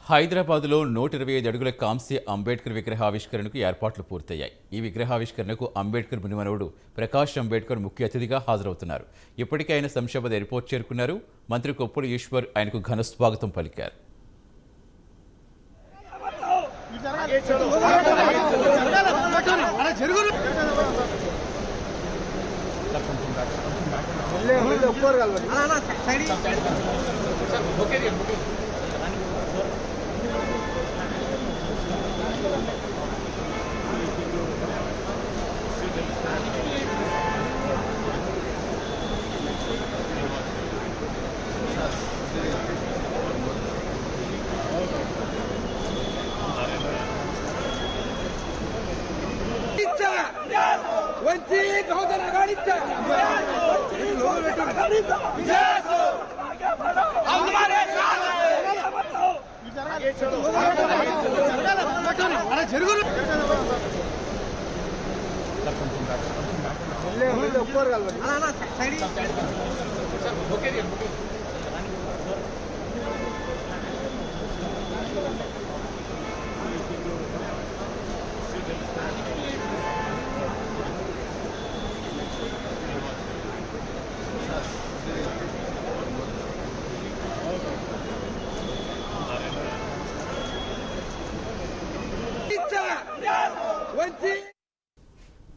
హైదరాబాద్లో 125 అడుగుల కాంస్య అంబేద్కర్ విగ్రహావిష్కరణకు ఏర్పాట్లు పూర్తయ్యాయి. ఈ విగ్రహావిష్కరణకు అంబేద్కర్ మునిమనవుడు ప్రకాష్ అంబేద్కర్ ముఖ్య అతిథిగా హాజరవుతున్నారు. ఇప్పటికే ఆయన శంషాబాద్ ఎయిర్పోర్ట్ చేరుకున్నారు. మంత్రి కొప్పుల ఈశ్వర్ ఆయనకు ఘన స్వాగతం పలికారు. वंचित बहुजन आघाडीचा वंचित